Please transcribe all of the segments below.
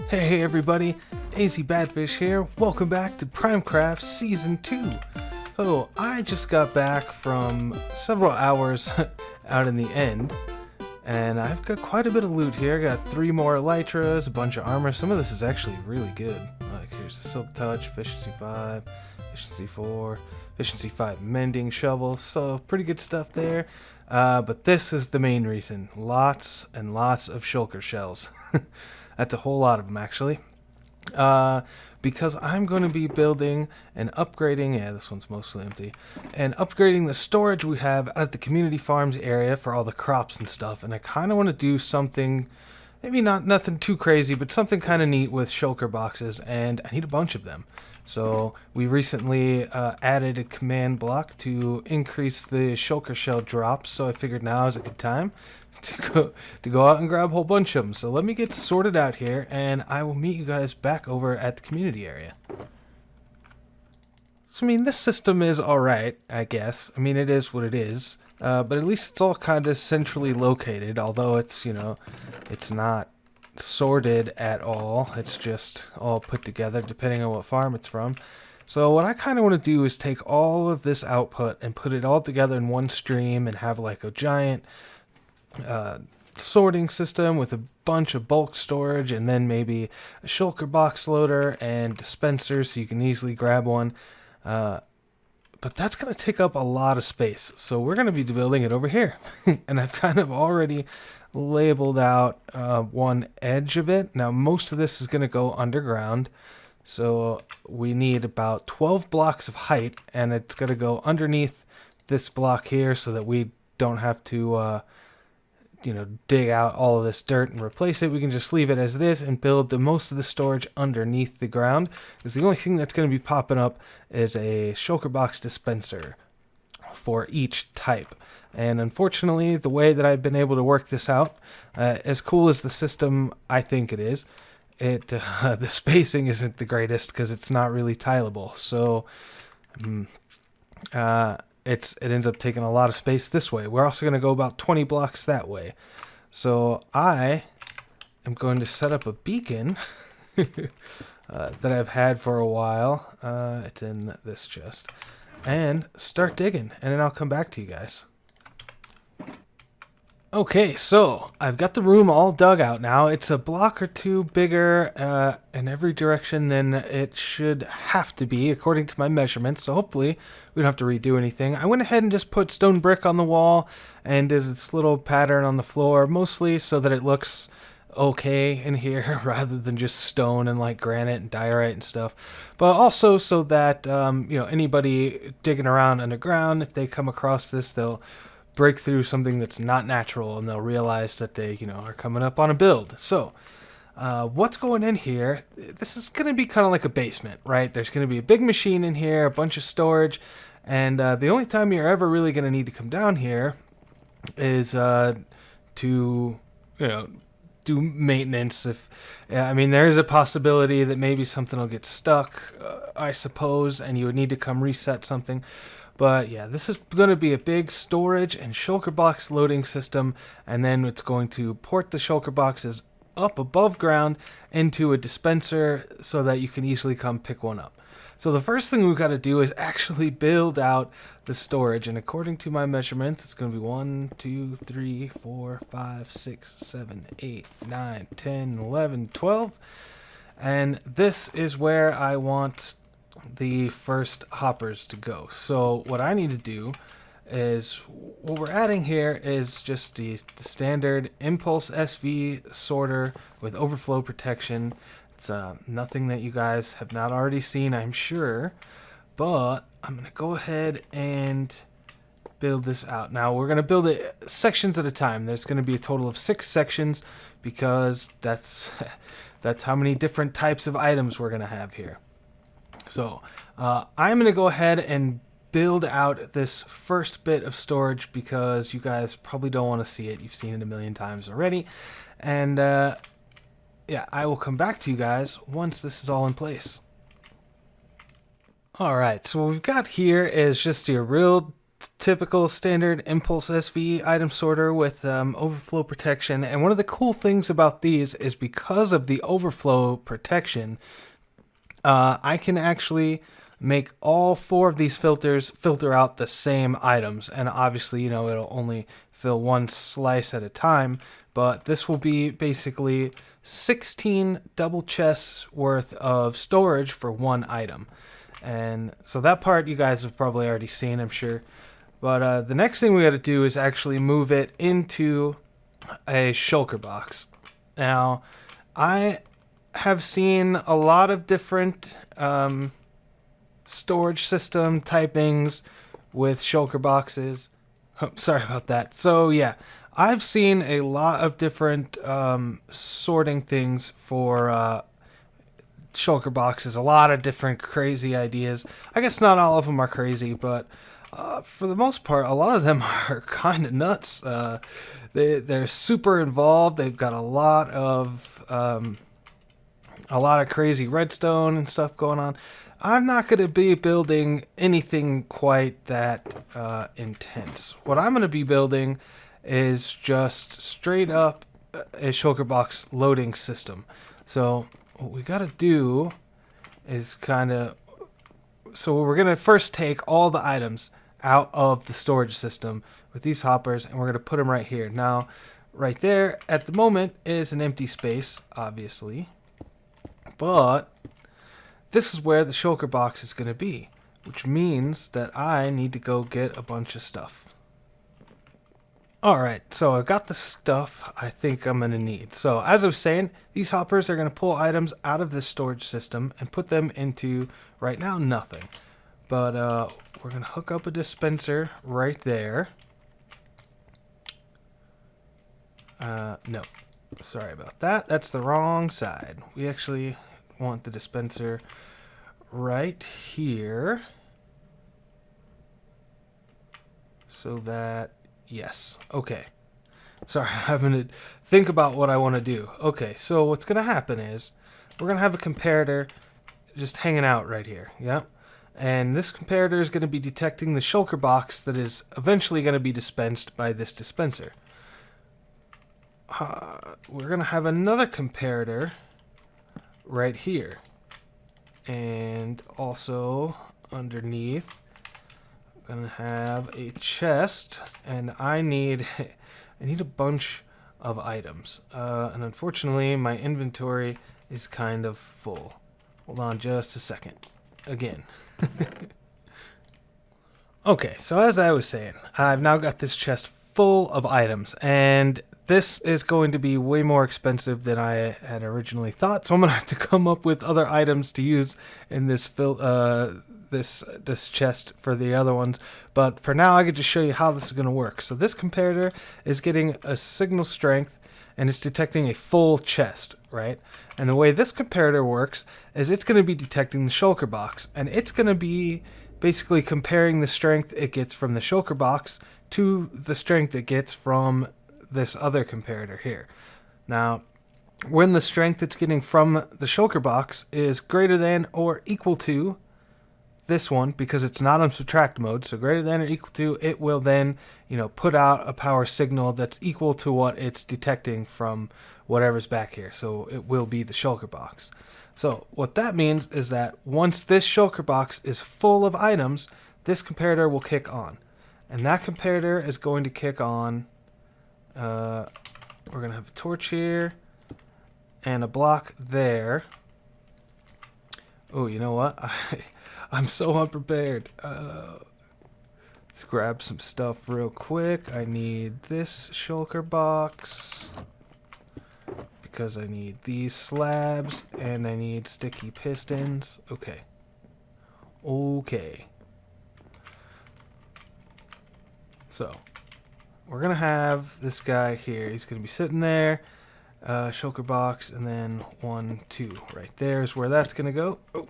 Hey everybody, AZ Badfish here. Welcome back to PrimeCraft Season 2. So, I just got back from several hours out in the end, and I've got quite a bit of loot here. I got 3 more elytras, a bunch of armor. Some of this is actually really good. Like, here's the Silk Touch, Efficiency 5, Efficiency 4, Efficiency 5 Mending Shovel, so pretty good stuff there. But this is the main reason. Lots and lots of Shulker shells. That's a whole lot of them, actually. Because I'm going to be building and upgrading, yeah, this one's mostly empty, and upgrading the storage we have at the community farms area for all the crops and stuff. And I kind of want to do something, maybe nothing too crazy, but something kind of neat with Shulker boxes, and I need a bunch of them. So we recently added a command block to increase the Shulker shell drops, so I figured now is a good time to go out and grab a whole bunch of them. So let me get sorted out here, and I will meet you guys back over at the community area. So, I mean, this system is alright, I guess. I mean, it is what it is. But at least it's all kind of centrally located, although it's, you know, it's not sorted at all. It's just all put together depending on what farm it's from. So what I kind of want to do is take all of this output and put it all together in one stream and have like a giant sorting system with a bunch of bulk storage, and then maybe a Shulker box loader and dispensers so you can easily grab one. But that's going to take up a lot of space, so we're going to be building it over here. And I've kind of already labeled out one edge of it. Now most of this is going to go underground, so we need about 12 blocks of height, and it's going to go underneath this block here so that we don't have to you know, dig out all of this dirt and replace it. We can just leave it as it is and build the most of the storage underneath the ground, because the only thing that's going to be popping up is a Shulker box dispenser for each type. And unfortunately, the way that I've been able to work this out, as cool as the system I think it is, the spacing isn't the greatest because it's not really tileable. So it ends up taking a lot of space this way. We're also going to go about 20 blocks that way. So I am going to set up a beacon that I've had for a while. It's in this chest. And start digging, and then I'll come back to you guys. Okay, so I've got the room all dug out now. It's a block or two bigger in every direction than it should have to be, according to my measurements. So hopefully we don't have to redo anything. I went ahead and just put stone brick on the wall and did this little pattern on the floor, mostly so that it looks okay in here rather than just stone and like granite and diorite and stuff, but also so that you know, anybody digging around underground, if they come across this, they'll break through something that's not natural and they'll realize that they, you know, are coming up on a build. So what's going in here, this is going to be kind of like a basement, right? There's going to be a big machine in here, a bunch of storage, and the only time you're ever really going to need to come down here is to, you know, do maintenance. I mean, there is a possibility that maybe something will get stuck, I suppose, and you would need to come reset something. But yeah, this is going to be a big storage and Shulker box loading system, and then it's going to port the Shulker boxes up above ground into a dispenser so that you can easily come pick one up. So the first thing we've got to do is actually build out the storage, and according to my measurements, it's going to be 1, 2, 3, 4, 5, 6, 7, 8, 9, 10, 11, 12. And this is where I want the first hoppers to go. So what I need to do is, what we're adding here is just the standard Impulse SV sorter with overflow protection. It's nothing that you guys have not already seen, I'm sure, but I'm going to go ahead and build this out. Now we're going to build it sections at a time. There's going to be a total of 6 sections because that's how many different types of items we're going to have here. So I'm going to go ahead and build out this first bit of storage because you guys probably don't want to see it. You've seen it a million times already. And yeah, I will come back to you guys once this is all in place. Alright, so what we've got here is just your real typical standard impulse SV item sorter with overflow protection. And one of the cool things about these is because of the overflow protection, I can actually make all 4 of these filters filter out the same items. And obviously, you know, it'll only fill one slice at a time, but this will be basically 16 double chests worth of storage for one item. And so that part you guys have probably already seen, I'm sure. But the next thing we got to do is actually move it into a shulker box. Now, I have seen a lot of different storage system typings with shulker boxes. Oh, sorry about that. So yeah, I've seen a lot of different sorting things for shulker boxes. A lot of different crazy ideas. I guess not all of them are crazy, but for the most part, a lot of them are kind of nuts. They're super involved. They've got a lot of crazy redstone and stuff going on. I'm not going to be building anything quite that intense. What I'm going to be building is just straight up a shulker box loading system. So what we got to do is so we're going to first take all the items out of the storage system with these hoppers, and we're going to put them right here. Now, right there at the moment is an empty space, obviously, but this is where the shulker box is going to be, which means that I need to go get a bunch of stuff. Alright, so I've got the stuff I think I'm going to need. So as I was saying, these hoppers are going to pull items out of this storage system and put them into, right now, nothing. But we're going to hook up a dispenser right there. No, sorry about that. That's the wrong side. We actually want the dispenser right here. So that, yes, okay. Sorry, I'm having to think about what I want to do. Okay, so what's going to happen is we're going to have a comparator just hanging out right here. Yep. And this comparator is going to be detecting the shulker box that is eventually going to be dispensed by this dispenser. We're going to have another comparator right here. And also underneath, I'm going to have a chest, and I need a bunch of items. And unfortunately, my inventory is kind of full. Hold on just a second. Again. Okay, so as I was saying, I've now got this chest full of items, and this is going to be way more expensive than I had originally thought, so I'm going to have to come up with other items to use in this this chest for the other ones. But for now, I could just show you how this is going to work. So this comparator is getting a signal strength, and it's detecting a full chest, right? And the way this comparator works is it's going to be detecting the shulker box, and it's going to be basically comparing the strength it gets from the shulker box to the strength it gets from this other comparator here. Now, when the strength it's getting from the shulker box is greater than or equal to this one, because it's not on subtract mode, so greater than or equal to, it will then, put out a power signal that's equal to what it's detecting from whatever's back here. So it will be the shulker box. So what that means is that once this shulker box is full of items, this comparator will kick on. And that comparator is going to kick on, we're going to have a torch here and a block there. Oh, you know what? I'm so unprepared. Let's grab some stuff real quick. I need this shulker box because I need these slabs and I need sticky pistons. Okay. So, we're going to have this guy here. He's going to be sitting there. Shulker box, and then 1, 2. Right there is where that's going to go. Oh.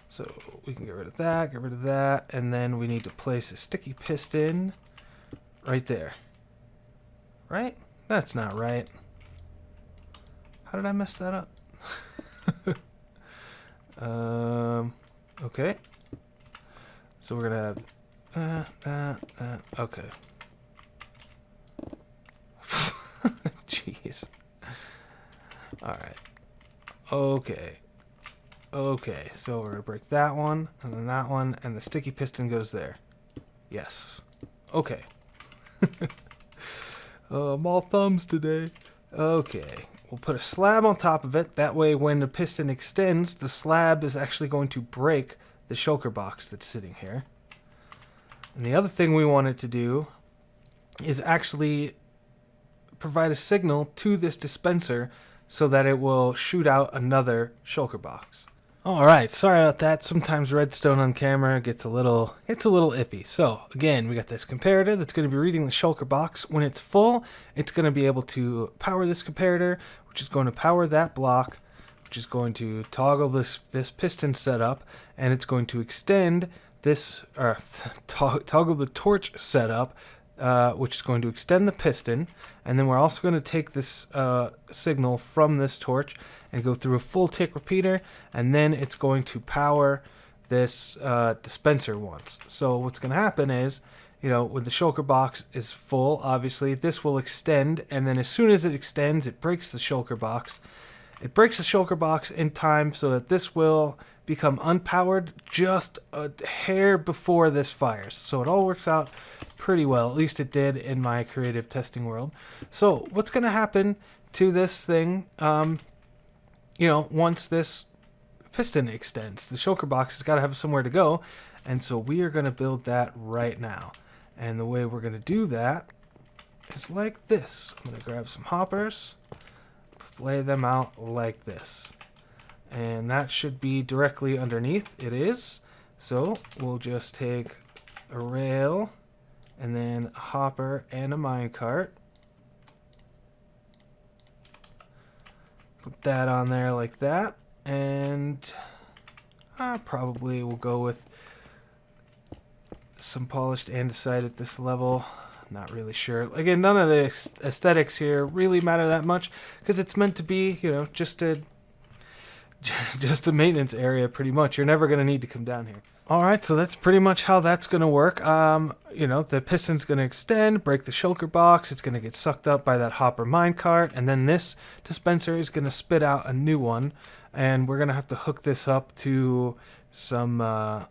So we can get rid of that, and then we need to place a sticky piston right there. Right? That's not right. How did I mess that up? Okay. So we're going to have Okay. Jeez. Alright. Okay. Okay, so we're going to break that one, and then that one, and the sticky piston goes there. Yes. Okay. I'm all thumbs today. Okay. We'll put a slab on top of it. That way when the piston extends, the slab is actually going to break the shulker box that's sitting here. And the other thing we wanted to do is actually provide a signal to this dispenser so that it will shoot out another shulker box. Alright, sorry about that. Sometimes redstone on camera gets a little iffy. So, again, we got this comparator that's going to be reading the shulker box. When it's full, it's going to be able to power this comparator, which is going to power that block, which is going to toggle this piston setup, and it's going to extend this, or toggle the torch setup, which is going to extend the piston, and then we're also going to take this signal from this torch and go through a full tick repeater, and then it's going to power this dispenser once. So what's going to happen is, you know, when the shulker box is full, obviously this will extend, and then as soon as it extends, it breaks the shulker box. It breaks the shulker box in time so that this will become unpowered just a hair before this fires. So it all works out pretty well. At least it did in my creative testing world. So what's going to happen to this thing, you know, once this piston extends? The shulker box has got to have somewhere to go. And so we are going to build that right now. And the way we're going to do that is like this. I'm going to grab some hoppers, lay them out like this. And that should be directly underneath. It is. So we'll just take a rail and then a hopper and a minecart. Put that on there like that. And I probably will go with some polished andesite at this level. Not really sure. Again, none of the aesthetics here really matter that much because it's meant to be, you know, just a maintenance area pretty much. You're never going to need to come down here. Alright, so that's pretty much how that's going to work. You know, the piston's going to extend, break the shulker box, it's going to get sucked up by that hopper minecart, and then this dispenser is going to spit out a new one, and we're going to have to hook this up to some, I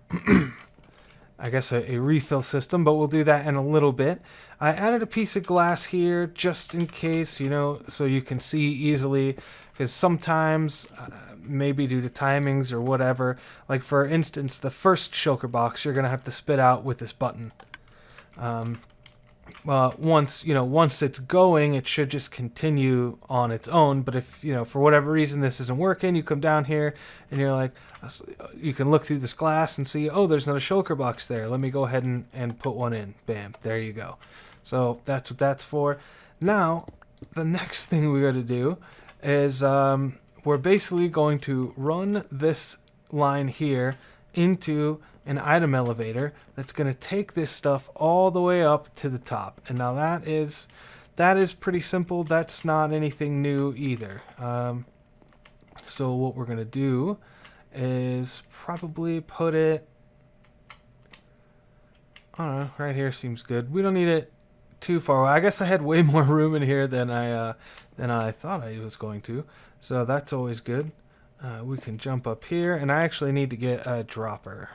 guess a refill system, but we'll do that in a little bit. I added a piece of glass here just in case, you know, so you can see easily, because sometimes, maybe due to timings or whatever, like for instance, the first shulker box you're going to have to spit out with this button. Well, once it's going, it should just continue on its own, but if, you know, for whatever reason this isn't working, you come down here and you're like, you can look through this glass and see, oh, there's not a shulker box there. Let me go ahead and put one in. Bam, there you go. So that's what that's for. Now, the next thing we got to do is we're basically going to run this line here into an item elevator that's going to take this stuff all the way up to the top. And now that is pretty simple. That's not anything new either. So what we're going to do is probably put it, I don't know, right here seems good. We don't need it too far away. I guess I had way more room in here than I thought I was going to. So that's always good. We can jump up here, and I actually need to get a dropper.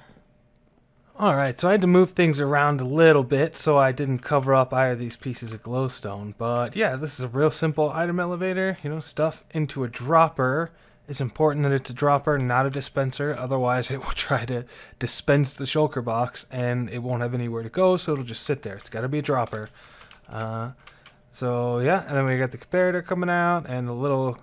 Alright, so I had to move things around a little bit so I didn't cover up either of these pieces of glowstone. But yeah, this is a real simple item elevator. You know, stuff into a dropper. It's important that it's a dropper, not a dispenser. Otherwise, it will try to dispense the shulker box, and it won't have anywhere to go, so it'll just sit there. It's got to be a dropper. So yeah, and then we got the comparator coming out, and the little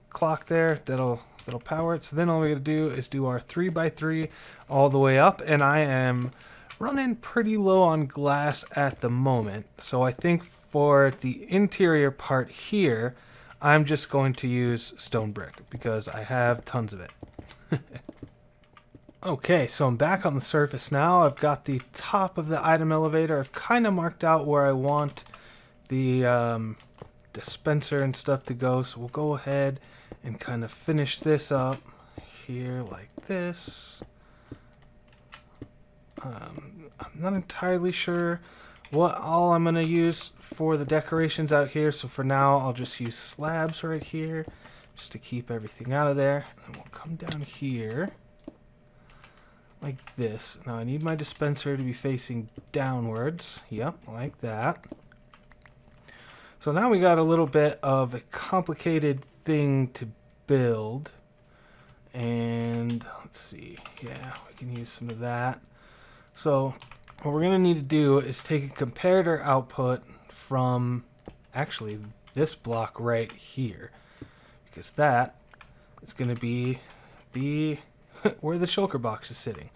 clock there that'll power it. So then all we gotta do is do our 3x3 all the way up, and I am running pretty low on glass at the moment. So I think for the interior part here, I'm just going to use stone brick because I have tons of it. Okay, so I'm back on the surface now. I've got the top of the item elevator. I've kind of marked out where I want the dispenser and stuff to go. So we'll go ahead and kind of finish this up here like this. I'm not entirely sure what all I'm going to use for the decorations out here. So for now, I'll just use slabs right here just to keep everything out of there. And we'll come down here like this. Now I need my dispenser to be facing downwards. Yep, like that. So now we got a little bit of a complicated thing to build. And let's see. Yeah, we can use some of that. So what we're going to need to do is take a comparator output from actually this block right here, because that is going to be the where the shulker box is sitting.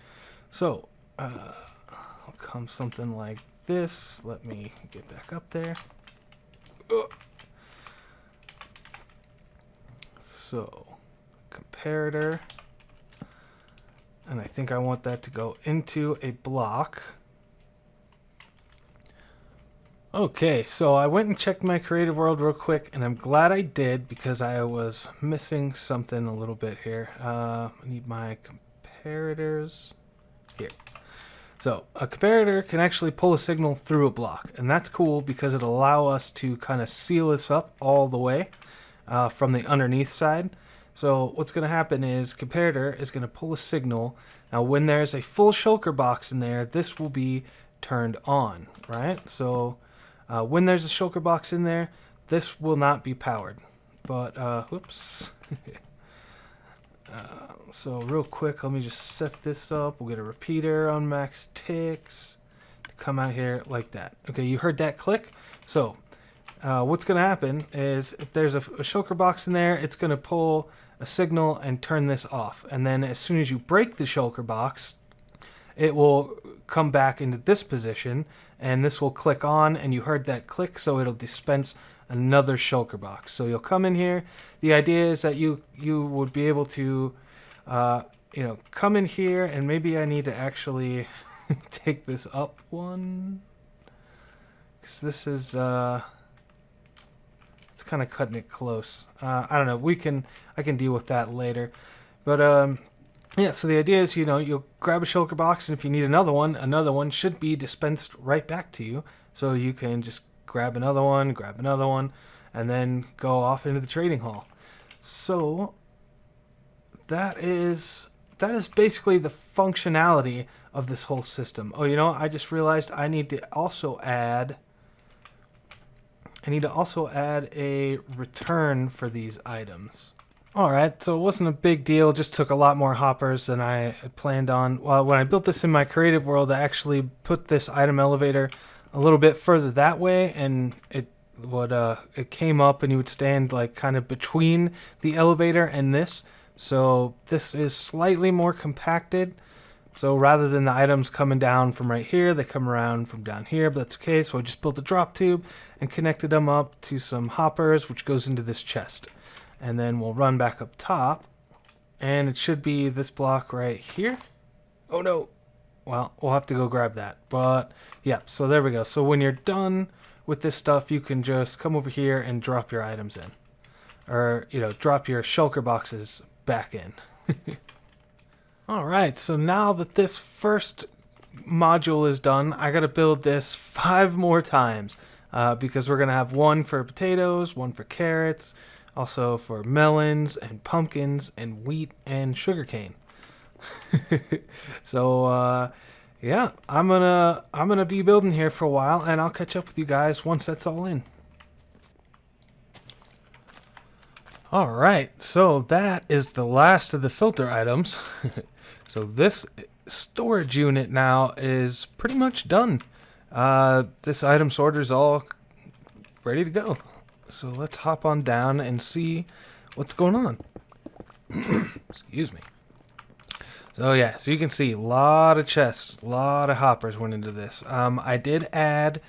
So I'll come something like this. Let me get back up there. So comparator, and I think I want that to go into a block. Okay, so I went and checked my creative world real quick, and I'm glad I did because I was missing something a little bit here. I need my comparators here. So a comparator can actually pull a signal through a block, and that's cool because it'll allow us to kind of seal this up all the way from the underneath side. So what's going to happen is comparator is going to pull a signal. Now when there's a full shulker box in there, this will be turned on, right? So when there's a shulker box in there, this will not be powered. But, whoops. So real quick, let me just set this up. We'll get a repeater on max ticks to come out here like that. Okay, you heard that click? So what's going to happen is if there's a shulker box in there, it's going to pull a signal and turn this off. And then as soon as you break the shulker box, it will come back into this position, and this will click on, and you heard that click, so it'll dispense another shulker box. So you'll come in here. The idea is that you would be able to, come in here, and maybe I need to actually take this up one, because this is it's kind of cutting it close. I don't know. I can deal with that later, but yeah, so the idea is, you'll grab a shulker box, and if you need another one should be dispensed right back to you. So you can just grab another one, and then go off into the trading hall. So that is basically the functionality of this whole system. Oh, I just realized I need to also add a return for these items. Alright, so it wasn't a big deal, just took a lot more hoppers than I had planned on. Well, when I built this in my creative world, I actually put this item elevator a little bit further that way, and it came up and you would stand like kind of between the elevator and this. So this is slightly more compacted. So rather than the items coming down from right here, they come around from down here, but that's okay. So I just built a drop tube and connected them up to some hoppers, which goes into this chest. And then we'll run back up top, and it should be this block right here. Oh no. Well, we'll have to go grab that. But yeah, so there we go. So when you're done with this stuff, you can just come over here and drop your items in. Or, drop your shulker boxes back in. Alright, so now that this first module is done, I gotta build this 5 more times. Because we're gonna have one for potatoes, one for carrots, also for melons and pumpkins and wheat and sugarcane. So yeah, I'm gonna be building here for a while, and I'll catch up with you guys once that's all in. Alright, so that is the last of the filter items. So this storage unit now is pretty much done. This item sorter is all ready to go. So let's hop on down and see what's going on. Excuse me. So yeah, so you can see a lot of chests, a lot of hoppers went into this. I did add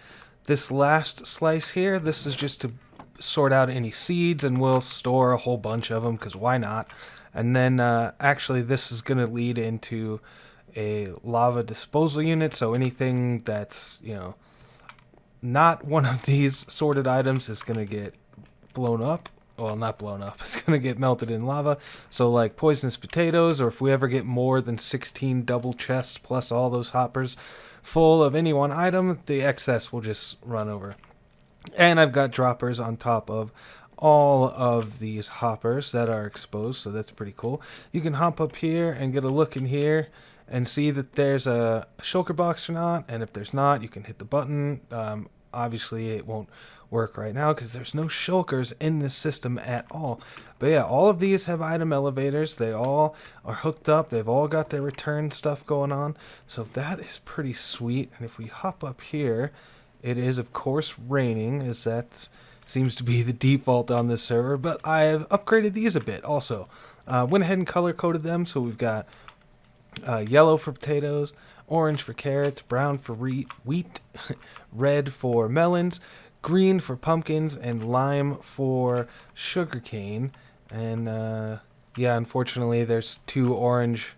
this last slice here. This is just to sort out any seeds, and we'll store a whole bunch of them because why not? And then actually this is going to lead into a lava disposal unit. So anything that's, not one of these sorted items is going to get blown up. well, not blown up. It's going to get melted in lava. So like poisonous potatoes, or if we ever get more than 16 double chests plus all those hoppers full of any one item, the excess will just run over. And I've got droppers on top of all of these hoppers that are exposed, so that's pretty cool. You can hop up here and get a look in here and see that there's a shulker box or not, and if there's not, you can hit the button. Obviously it won't work right now because there's no shulkers in this system at all. But yeah, all of these have item elevators. They all are hooked up. They've all got their return stuff going on. So that is pretty sweet. And if we hop up here, it is of course raining, as that seems to be the default on this server. But I've upgraded these a bit also. Went ahead and color coded them. So we've got yellow for potatoes, orange for carrots, brown for wheat, red for melons, green for pumpkins, and lime for sugarcane. And yeah, unfortunately there's two orange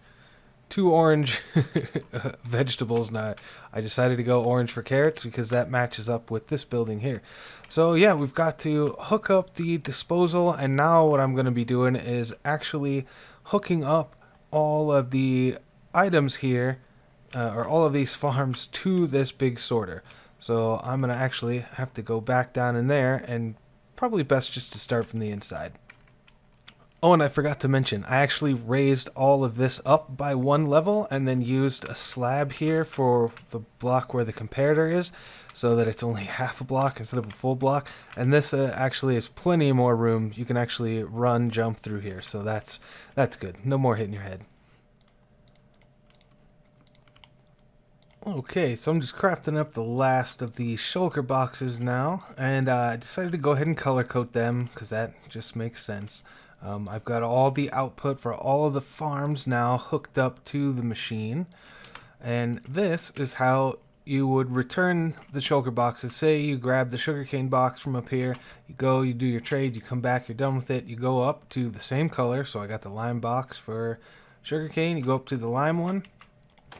vegetables. Now I decided to go orange for carrots because that matches up with this building here. So yeah, we've got to hook up the disposal, and now what I'm going to be doing is actually hooking up all of the items here, or all of these farms, to this big sorter. So I'm going to actually have to go back down in there, and probably best just to start from the inside. Oh, and I forgot to mention, I actually raised all of this up by 1 level and then used a slab here for the block where the comparator is, so that it's only half a block instead of a full block. And this actually is plenty more room. You can actually run, jump through here, so that's good. No more hitting your head. Okay, so I'm just crafting up the last of the shulker boxes now, and I decided to go ahead and color code them because that just makes sense. I've got all the output for all of the farms now hooked up to the machine, and this is how you would return the shulker boxes. Say you grab the sugarcane box from up here, you go, you do your trade, you come back, you're done with it, you go up to the same color, so I got the lime box for sugarcane, you go up to the lime one,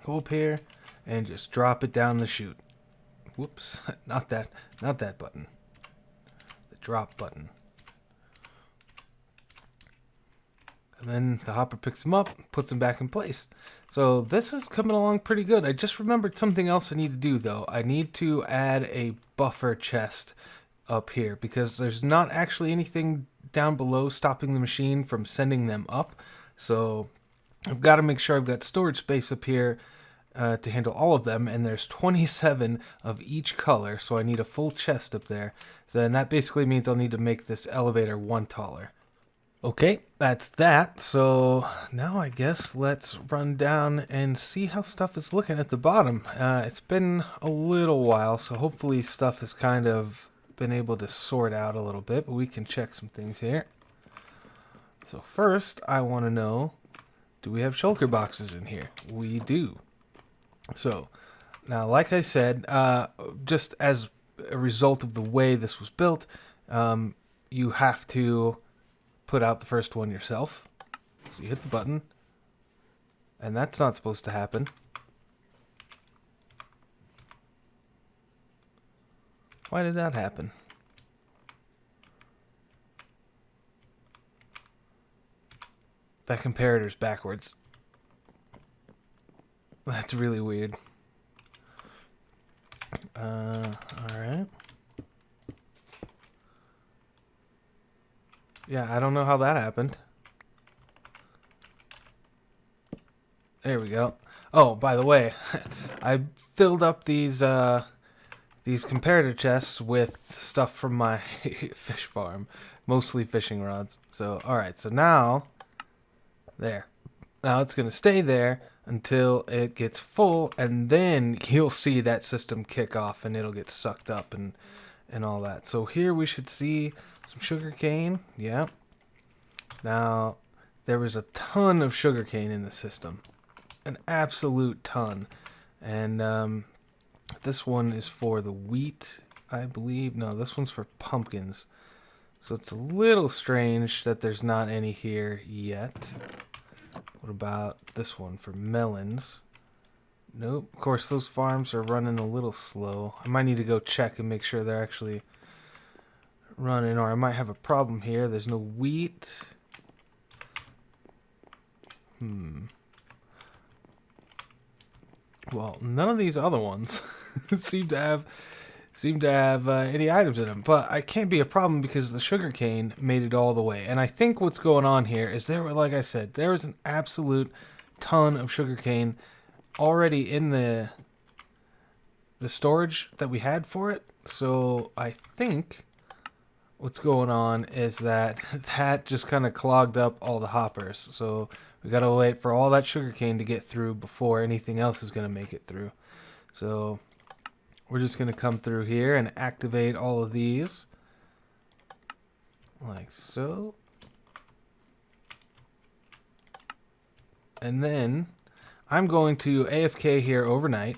go up here, and just drop it down the chute. Whoops, not that button. The drop button. And then the hopper picks them up, puts them back in place. So this is coming along pretty good. I just remembered something else I need to do though. I need to add a buffer chest up here because there's not actually anything down below stopping the machine from sending them up. So I've got to make sure I've got storage space up here to handle all of them, and there's 27 of each color, so I need a full chest up there. So then that basically means I'll need to make this elevator 1 taller. Okay, that's that. So now I guess let's run down and see how stuff is looking at the bottom. It's been a little while, so hopefully stuff has kind of been able to sort out a little bit, but we can check some things here. So first, I want to know, do we have shulker boxes in here? We do. So now, like I said, just as a result of the way this was built, you have to put out the first one yourself. So you hit the button, and that's not supposed to happen. Why did that happen? That comparator's backwards. That's really weird. Alright. Yeah, I don't know how that happened. There we go. Oh, by the way, I filled up these comparator chests with stuff from my fish farm. Mostly fishing rods. So, alright, so now, there. Now it's going to stay there until it gets full, and then you'll see that system kick off and it'll get sucked up and all that. So here we should see some sugarcane. Yeah. Now, there was a ton of sugarcane in the system. An absolute ton. And this one is for the wheat, I believe. No, this one's for pumpkins. So it's a little strange that there's not any here yet. What about this one for melons? Nope. Of course, those farms are running a little slow. I might need to go check and make sure they're actually running, or I might have a problem here. There's no wheat. Well, none of these other ones seem to have any items in them, but it can't be a problem because the sugarcane made it all the way. And I think what's going on here is like I said, there was an absolute ton of sugarcane already in the storage that we had for it. So I think what's going on is that just kind of clogged up all the hoppers. So we gotta wait for all that sugarcane to get through before anything else is gonna make it through. So we're just gonna come through here and activate all of these like so. And then I'm going to AFK here overnight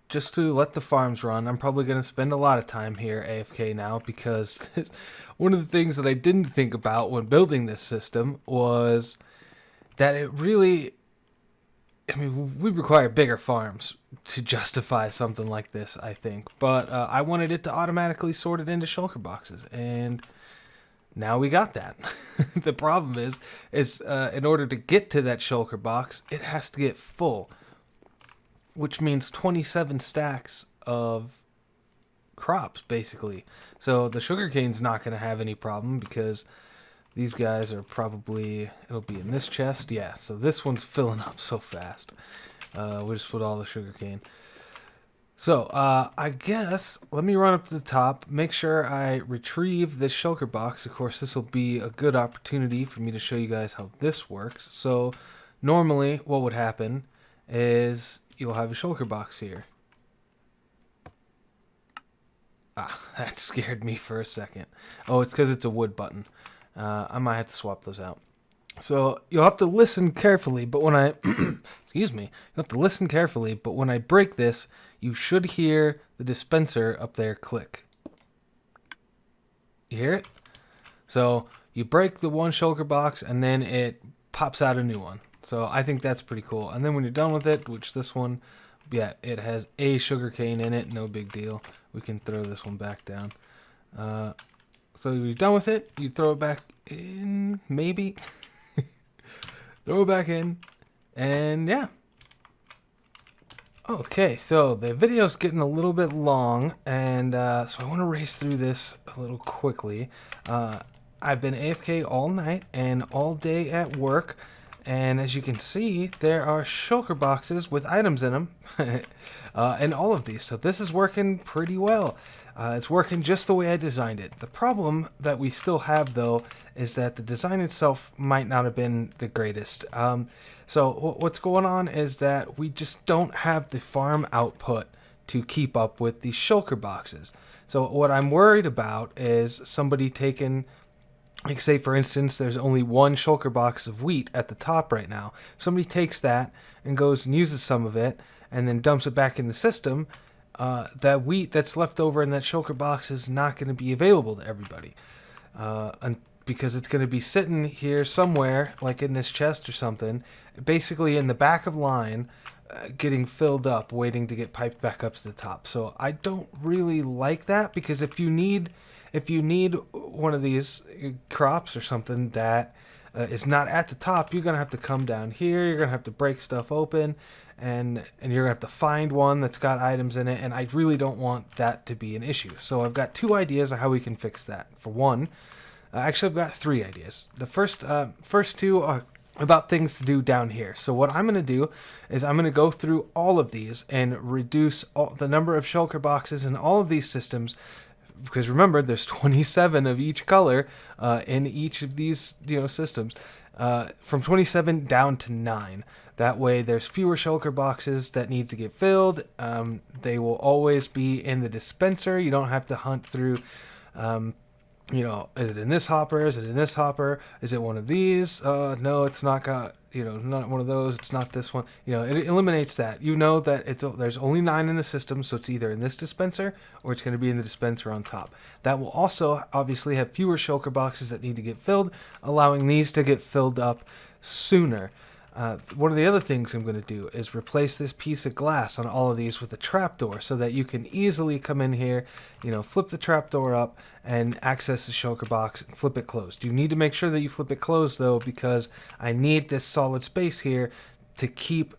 just to let the farms run. I'm probably going to spend a lot of time here AFK now because one of the things that I didn't think about when building this system was that it really, I mean, we require bigger farms to justify something like this, I think. But I wanted it to automatically sort it into shulker boxes, and now we got that. The problem is in order to get to that shulker box, it has to get full, which means 27 stacks of crops, basically. So the sugarcane's not going to have any problem because these guys are probably, it'll be in this chest. Yeah, so this one's filling up so fast. We'll just put all the sugarcane. So, I guess, let me run up to the top, make sure I retrieve this shulker box. Of course, this will be a good opportunity for me to show you guys how this works. So, normally, what would happen is you'll have a shulker box here. Ah, that scared me for a second. Oh, it's because it's a wood button. I might have to swap those out. So you'll have to listen carefully, but when I, excuse me, you have to listen carefully, but when I break this, you should hear the dispenser up there click. You hear it? So you break the one shulker box and then it pops out a new one. So I think that's pretty cool. And then when you're done with it, which this one, yeah, it has a sugarcane in it, no big deal. We can throw this one back down. So you're done with it, you throw it back in, maybe. Throw it back in, and yeah. Okay, so the video's getting a little bit long, and so I want to race through this a little quickly. I've been AFK all night and all day at work, and as you can see, there are shulker boxes with items in them in all of these. So this is working pretty well. It's working just the way I designed it. The problem that we still have, though, is that the design itself might not have been the greatest. So what's going on is that we just don't have the farm output to keep up with these shulker boxes. So what I'm worried about is somebody taking, like, say for instance, there's only one shulker box of wheat at the top right now. Somebody takes that and goes and uses some of it and then dumps it back in the system. That wheat that's left over in that shulker box is not going to be available to everybody. Because it's going to be sitting here somewhere, like in this chest or something, basically in the back of line, getting filled up, waiting to get piped back up to the top. So I don't really like that, because if you need one of these crops or something that is not at the top, you're going to have to come down here, you're going to have to break stuff open, and you're going to have to find one that's got items in it, and I really don't want that to be an issue. So I've got two ideas of how we can fix that. For one, actually I've got three ideas. The first two are about things to do down here. So what I'm going to do is I'm going to go through all of these and reduce the number of shulker boxes in all of these systems, because remember, there's 27 of each color in each of these systems, from 27 down to 9. That way there's fewer shulker boxes that need to get filled. They will always be in the dispenser. You don't have to hunt through, is it in this hopper? Is it in this hopper? Is it one of these? No, it's not got, not one of those. It's not this one. It eliminates that. You know that there's only 9 in the system, so it's either in this dispenser or it's going to be in the dispenser on top. That will also obviously have fewer shulker boxes that need to get filled, allowing these to get filled up sooner. One of the other things I'm going to do is replace this piece of glass on all of these with a trapdoor so that you can easily come in here, flip the trapdoor up and access the shulker box and flip it closed. You need to make sure that you flip it closed though, because I need this solid space here to keep,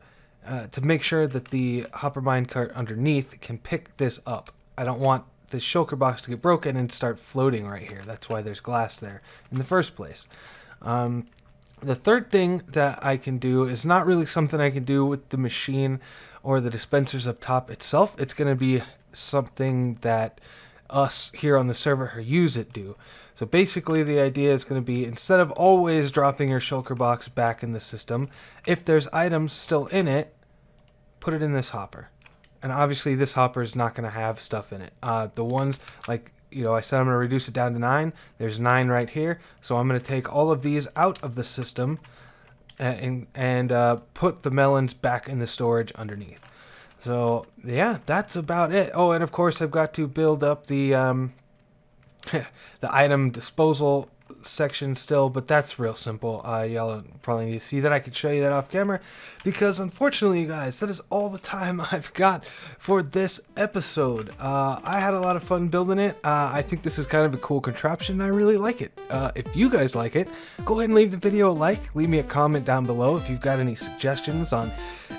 to make sure that the hopper minecart underneath can pick this up. I don't want this shulker box to get broken and start floating right here. That's why there's glass there in the first place. The third thing that I can do is not really something I can do with the machine or the dispensers up top itself. It's going to be something that us here on the server who use it do. So basically the idea is going to be, instead of always dropping your shulker box back in the system, if there's items still in it, put it in this hopper. And obviously this hopper is not going to have stuff in it. The ones like, I said I'm going to reduce it down to 9. There's 9 right here. So I'm going to take all of these out of the system and put the melons back in the storage underneath. So yeah, that's about it. Oh, and of course I've got to build up the the item disposal section still, but that's real simple. Y'all probably need to see that. I could show you that off camera, because unfortunately, you guys, that is all the time I've got for this episode. I had a lot of fun building it. I think this is kind of a cool contraption. I really like it. If you guys like it, go ahead and leave the video a like. Leave me a comment down below if you've got any suggestions on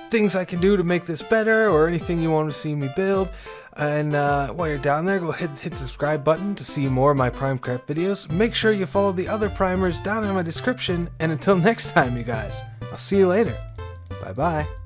things I can do to make this better, or anything you want to see me build. And while you're down there, go ahead and hit the subscribe button to see more of my PrimeCraft videos. Make sure you follow the other primers down in my description. And until next time, you guys, I'll see you later. Bye-bye.